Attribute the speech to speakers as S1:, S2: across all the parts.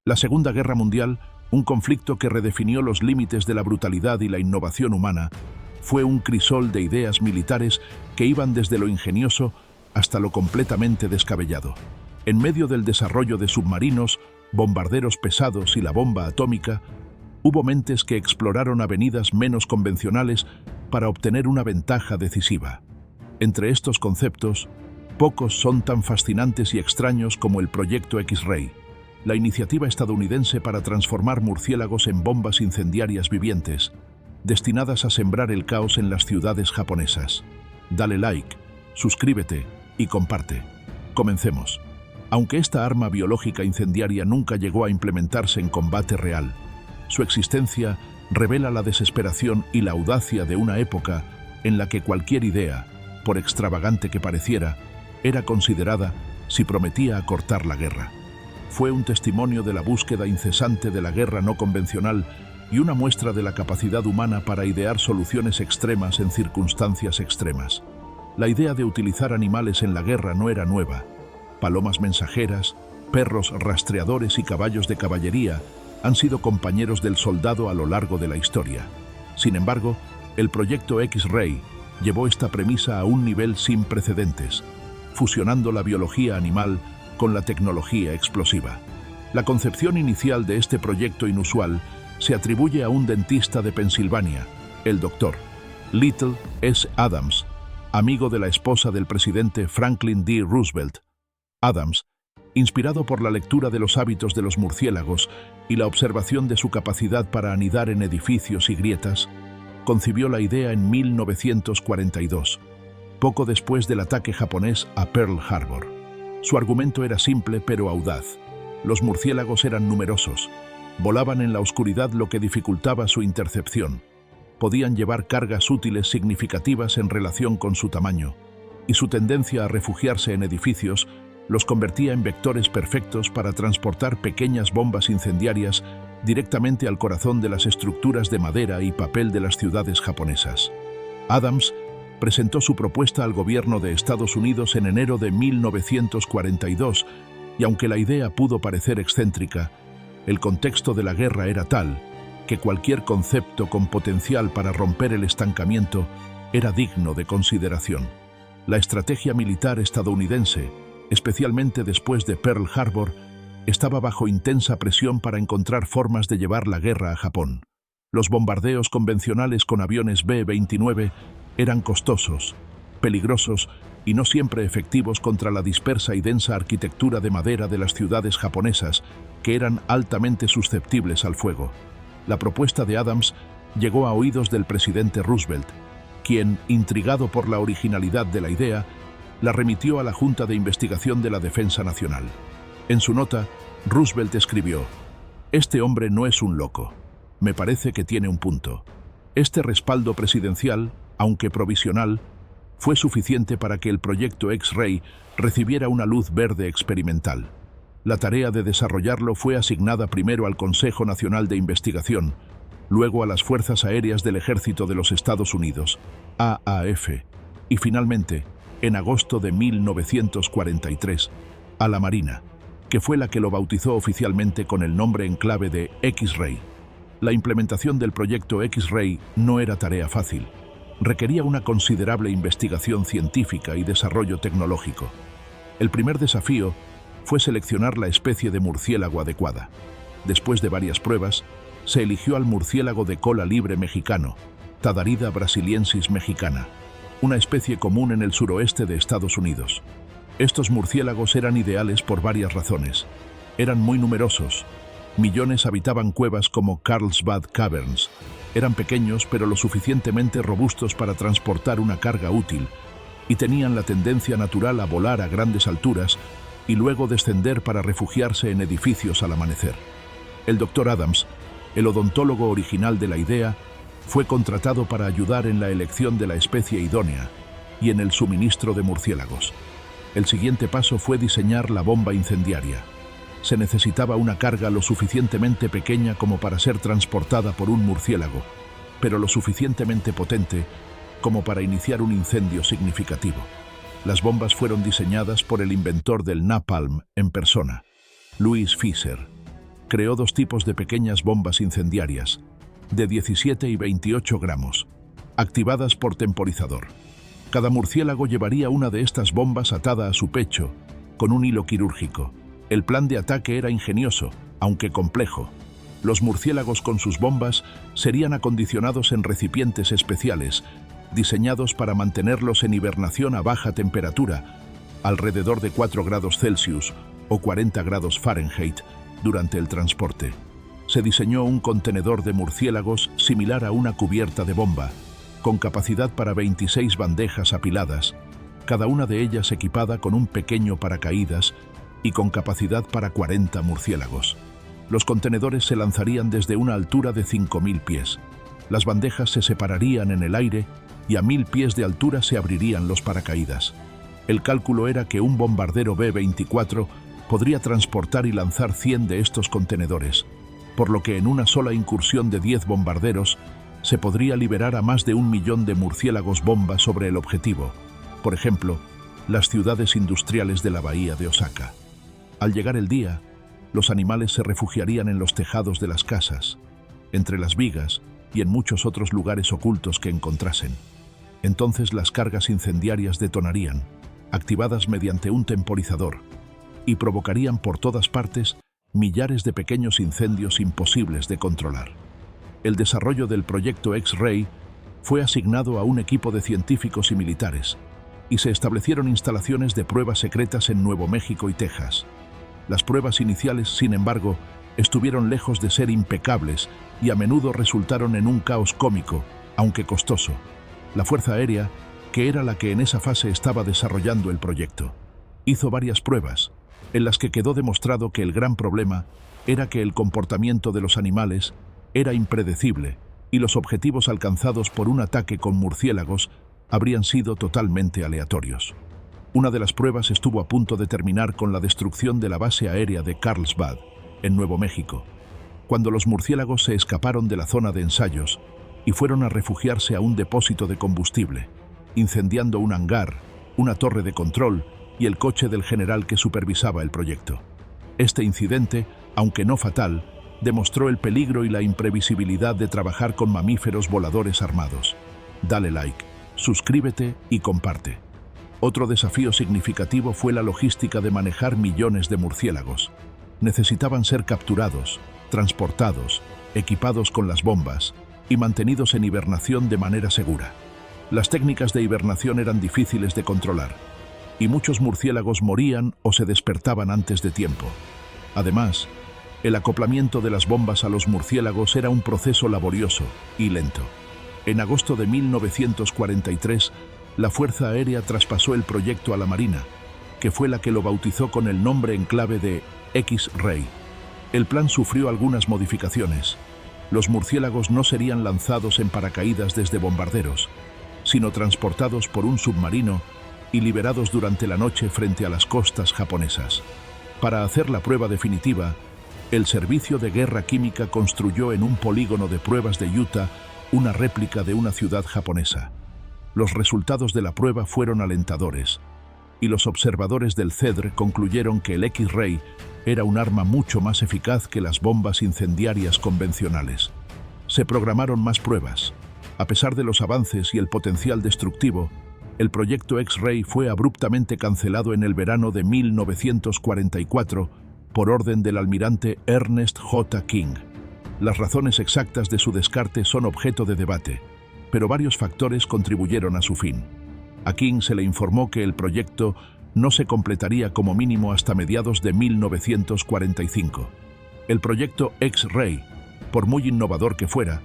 S1: La Segunda Guerra Mundial, un conflicto que redefinió los límites de la brutalidad y la innovación humana, fue un crisol de ideas militares que iban desde lo ingenioso hasta lo completamente descabellado. En medio del desarrollo de submarinos, bombarderos pesados y la bomba atómica, hubo mentes que exploraron avenidas menos convencionales para obtener una ventaja decisiva. Entre estos conceptos, pocos son tan fascinantes y extraños como el Proyecto X-Ray, la iniciativa estadounidense para transformar murciélagos en bombas incendiarias vivientes, destinadas a sembrar el caos en las ciudades japonesas. Dale like, suscríbete y comparte. Comencemos. Aunque esta arma biológica incendiaria nunca llegó a implementarse en combate real, su existencia revela la desesperación y la audacia de una época en la que cualquier idea, por extravagante que pareciera, era considerada si prometía acortar la guerra. Fue un testimonio de la búsqueda incesante de la guerra no convencional y una muestra de la capacidad humana para idear soluciones extremas en circunstancias extremas. La idea de utilizar animales en la guerra no era nueva. Palomas mensajeras, perros rastreadores y caballos de caballería han sido compañeros del soldado a lo largo de la historia. Sin embargo, el Proyecto X-Ray llevó esta premisa a un nivel sin precedentes, fusionando la biología animal con la tecnología explosiva. La concepción inicial de este proyecto inusual se atribuye a un dentista de Pensilvania, el Dr. Little S. Adams, amigo de la esposa del presidente Franklin D. Roosevelt. Adams, inspirado por la lectura de los hábitos de los murciélagos y la observación de su capacidad para anidar en edificios y grietas, concibió la idea en 1942, poco después del ataque japonés a Pearl Harbor. Su argumento era simple pero audaz. Los murciélagos eran numerosos, volaban en la oscuridad, lo que dificultaba su intercepción. Podían llevar cargas útiles significativas en relación con su tamaño, y su tendencia a refugiarse en edificios los convertía en vectores perfectos para transportar pequeñas bombas incendiarias directamente al corazón de las estructuras de madera y papel de las ciudades japonesas. Adams presentó su propuesta al gobierno de Estados Unidos en enero de 1942, y aunque la idea pudo parecer excéntrica, el contexto de la guerra era tal que cualquier concepto con potencial para romper el estancamiento era digno de consideración. La estrategia militar estadounidense, especialmente después de Pearl Harbor, estaba bajo intensa presión para encontrar formas de llevar la guerra a Japón. Los bombardeos convencionales con aviones B-29 eran costosos, peligrosos y no siempre efectivos contra la dispersa y densa arquitectura de madera de las ciudades japonesas, que eran altamente susceptibles al fuego. La propuesta de Adams llegó a oídos del presidente Roosevelt, quien, intrigado por la originalidad de la idea, la remitió a la Junta de Investigación de la Defensa Nacional. En su nota, Roosevelt escribió: «Este hombre no es un loco. Me parece que tiene un punto». Este respaldo presidencial, aunque provisional, fue suficiente para que el Proyecto X-Ray recibiera una luz verde experimental. La tarea de desarrollarlo fue asignada primero al Consejo Nacional de Investigación, luego a las Fuerzas Aéreas del Ejército de los Estados Unidos, AAF, y finalmente, en agosto de 1943, a la Marina, que fue la que lo bautizó oficialmente con el nombre en clave de X-Ray. La implementación del Proyecto X-Ray no era tarea fácil. Requería una considerable investigación científica y desarrollo tecnológico. El primer desafío fue seleccionar la especie de murciélago adecuada. Después de varias pruebas, se eligió al murciélago de cola libre mexicano, Tadarida brasiliensis mexicana, una especie común en el suroeste de Estados Unidos. Estos murciélagos eran ideales por varias razones. Eran muy numerosos. Millones habitaban cuevas como Carlsbad Caverns. Eran pequeños pero lo suficientemente robustos para transportar una carga útil, y tenían la tendencia natural a volar a grandes alturas y luego descender para refugiarse en edificios al amanecer. El Dr. Adams, el odontólogo original de la idea, fue contratado para ayudar en la elección de la especie idónea y en el suministro de murciélagos. El siguiente paso fue diseñar la bomba incendiaria. Se necesitaba una carga lo suficientemente pequeña como para ser transportada por un murciélago, pero lo suficientemente potente como para iniciar un incendio significativo. Las bombas fueron diseñadas por el inventor del napalm en persona, Louis Fisher. creó dos tipos de pequeñas bombas incendiarias, de 17 y 28 gramos, activadas por temporizador. Cada murciélago llevaría una de estas bombas atada a su pecho, con un hilo quirúrgico. El plan de ataque era ingenioso, aunque complejo. Los murciélagos con sus bombas serían acondicionados en recipientes especiales, diseñados para mantenerlos en hibernación a baja temperatura, alrededor de 4 grados Celsius o 40 grados Fahrenheit, durante el transporte. Se diseñó un contenedor de murciélagos similar a una cubierta de bomba, con capacidad para 26 bandejas apiladas, cada una de ellas equipada con un pequeño paracaídas y con capacidad para 40 murciélagos. Los contenedores se lanzarían desde una altura de 5.000 pies. Las bandejas se separarían en el aire y a 1.000 pies de altura se abrirían los paracaídas. El cálculo era que un bombardero B-24 podría transportar y lanzar 100 de estos contenedores, por lo que en una sola incursión de 10 bombarderos se podría liberar a más de 1 millón de murciélagos bomba sobre el objetivo, por ejemplo, las ciudades industriales de la bahía de Osaka. Al llegar el día, los animales se refugiarían en los tejados de las casas, entre las vigas y en muchos otros lugares ocultos que encontrasen. Entonces las cargas incendiarias detonarían, activadas mediante un temporizador, y provocarían por todas partes millares de pequeños incendios imposibles de controlar. El desarrollo del proyecto X-Ray fue asignado a un equipo de científicos y militares, y se establecieron instalaciones de pruebas secretas en Nuevo México y Texas. Las pruebas iniciales, sin embargo, estuvieron lejos de ser impecables y a menudo resultaron en un caos cómico, aunque costoso. La Fuerza Aérea, que era la que en esa fase estaba desarrollando el proyecto, hizo varias pruebas, en las que quedó demostrado que el gran problema era que el comportamiento de los animales era impredecible y los objetivos alcanzados por un ataque con murciélagos habrían sido totalmente aleatorios. Una de las pruebas estuvo a punto de terminar con la destrucción de la base aérea de Carlsbad, en Nuevo México, cuando los murciélagos se escaparon de la zona de ensayos y fueron a refugiarse a un depósito de combustible, incendiando un hangar, una torre de control y el coche del general que supervisaba el proyecto. Este incidente, aunque no fatal, demostró el peligro y la imprevisibilidad de trabajar con mamíferos voladores armados. Dale like, suscríbete y comparte. Otro desafío significativo fue la logística de manejar millones de murciélagos. Necesitaban ser capturados, transportados, equipados con las bombas y mantenidos en hibernación de manera segura. Las técnicas de hibernación eran difíciles de controlar, y muchos murciélagos morían o se despertaban antes de tiempo. Además, el acoplamiento de las bombas a los murciélagos era un proceso laborioso y lento. En agosto de 1943, la Fuerza Aérea traspasó el proyecto a la Marina, que fue la que lo bautizó con el nombre en clave de X-Ray. El plan sufrió algunas modificaciones. Los murciélagos no serían lanzados en paracaídas desde bombarderos, sino transportados por un submarino y liberados durante la noche frente a las costas japonesas. Para hacer la prueba definitiva, el Servicio de Guerra Química construyó en un polígono de pruebas de Utah una réplica de una ciudad japonesa. Los resultados de la prueba fueron alentadores, y los observadores del CEDR concluyeron que el X-Ray era un arma mucho más eficaz que las bombas incendiarias convencionales. Se programaron más pruebas. A pesar de los avances y el potencial destructivo, el proyecto X-Ray fue abruptamente cancelado en el verano de 1944 por orden del almirante Ernest J. King. Las razones exactas de su descarte son objeto de debate, pero varios factores contribuyeron a su fin. A King se le informó que el proyecto no se completaría como mínimo hasta mediados de 1945. El proyecto X-Ray, por muy innovador que fuera,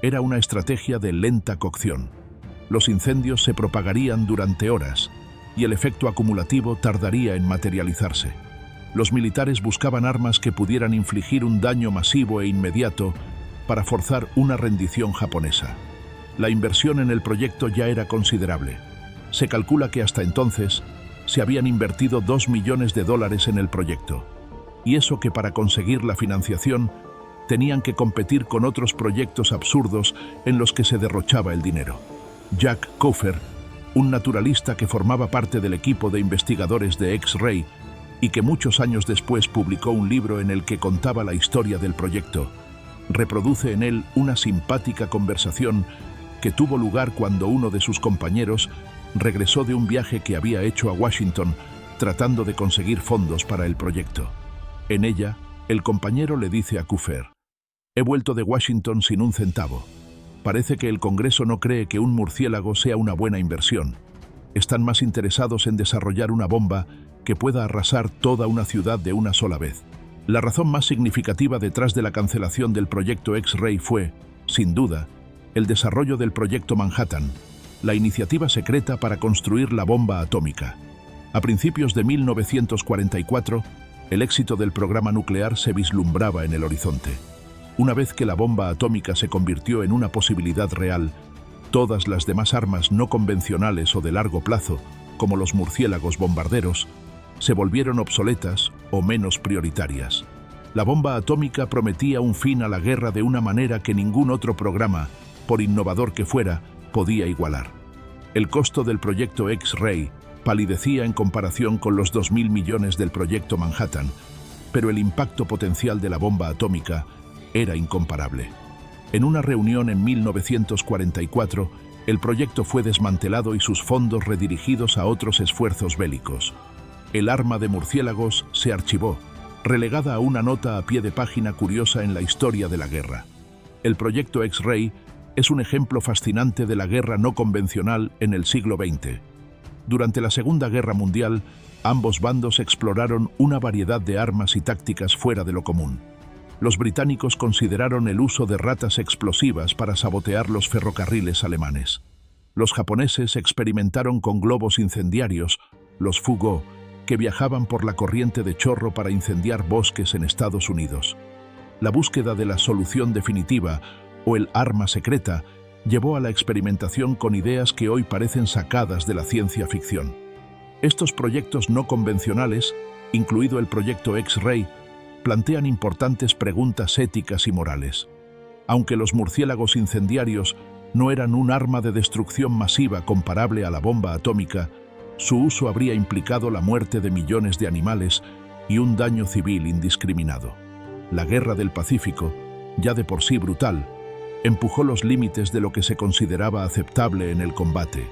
S1: era una estrategia de lenta cocción. Los incendios se propagarían durante horas y el efecto acumulativo tardaría en materializarse. Los militares buscaban armas que pudieran infligir un daño masivo e inmediato para forzar una rendición japonesa. La inversión en el proyecto ya era considerable. Se calcula que hasta entonces se habían invertido $2 millones en el proyecto. Y eso que para conseguir la financiación tenían que competir con otros proyectos absurdos en los que se derrochaba el dinero. Jack Cofer, un naturalista que formaba parte del equipo de investigadores de X-Ray y que muchos años después publicó un libro en el que contaba la historia del proyecto. Reproduce en él una simpática conversación que tuvo lugar cuando uno de sus compañeros regresó de un viaje que había hecho a Washington tratando de conseguir fondos para el proyecto. En ella, el compañero le dice a Cooper: «He vuelto de Washington sin un centavo. Parece que el Congreso no cree que un murciélago sea una buena inversión. Están más interesados en desarrollar una bomba que pueda arrasar toda una ciudad de una sola vez». La razón más significativa detrás de la cancelación del proyecto X-Ray fue, sin duda, el desarrollo del proyecto Manhattan, la iniciativa secreta para construir la bomba atómica. A principios de 1944, el éxito del programa nuclear se vislumbraba en el horizonte. Una vez que la bomba atómica se convirtió en una posibilidad real, todas las demás armas no convencionales o de largo plazo, como los murciélagos bombarderos, se volvieron obsoletas o menos prioritarias. La bomba atómica prometía un fin a la guerra de una manera que ningún otro programa, por innovador que fuera, podía igualar. El costo del proyecto X-Ray palidecía en comparación con los 2.000 millones del proyecto Manhattan, pero el impacto potencial de la bomba atómica era incomparable. En una reunión en 1944, el proyecto fue desmantelado y sus fondos redirigidos a otros esfuerzos bélicos. El arma de murciélagos se archivó, relegada a una nota a pie de página curiosa en la historia de la guerra. El proyecto X-Ray es un ejemplo fascinante de la guerra no convencional en el siglo XX. Durante la Segunda Guerra Mundial, ambos bandos exploraron una variedad de armas y tácticas fuera de lo común. Los británicos consideraron el uso de ratas explosivas para sabotear los ferrocarriles alemanes. Los japoneses experimentaron con globos incendiarios, los Fugó, que viajaban por la corriente de chorro para incendiar bosques en Estados Unidos. La búsqueda de la solución definitiva, o el arma secreta, llevó a la experimentación con ideas que hoy parecen sacadas de la ciencia ficción. Estos proyectos no convencionales, incluido el proyecto X-Ray, plantean importantes preguntas éticas y morales. Aunque los murciélagos incendiarios no eran un arma de destrucción masiva comparable a la bomba atómica, su uso habría implicado la muerte de millones de animales y un daño civil indiscriminado. La Guerra del Pacífico, ya de por sí brutal, empujó los límites de lo que se consideraba aceptable en el combate,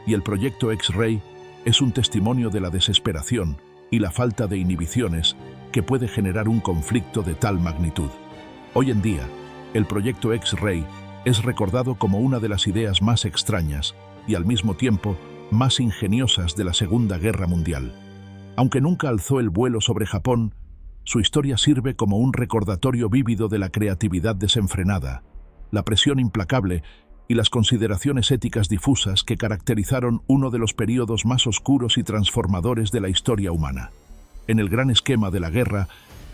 S1: y el proyecto X-Ray es un testimonio de la desesperación y la falta de inhibiciones que puede generar un conflicto de tal magnitud. Hoy en día, el proyecto X-Ray es recordado como una de las ideas más extrañas y al mismo tiempo más ingeniosas de la Segunda Guerra Mundial. Aunque nunca alzó el vuelo sobre Japón, su historia sirve como un recordatorio vívido de la creatividad desenfrenada, la presión implacable y las consideraciones éticas difusas que caracterizaron uno de los períodos más oscuros y transformadores de la historia humana. En el gran esquema de la guerra,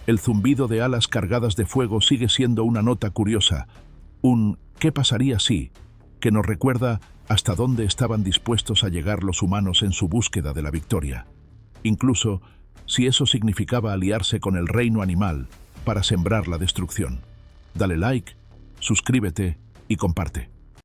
S1: el zumbido de alas cargadas de fuego sigue siendo una nota curiosa, un «¿qué pasaría si?», que nos recuerda hasta dónde estaban dispuestos a llegar los humanos en su búsqueda de la victoria, incluso si eso significaba aliarse con el reino animal para sembrar la destrucción. Dale like, suscríbete y comparte.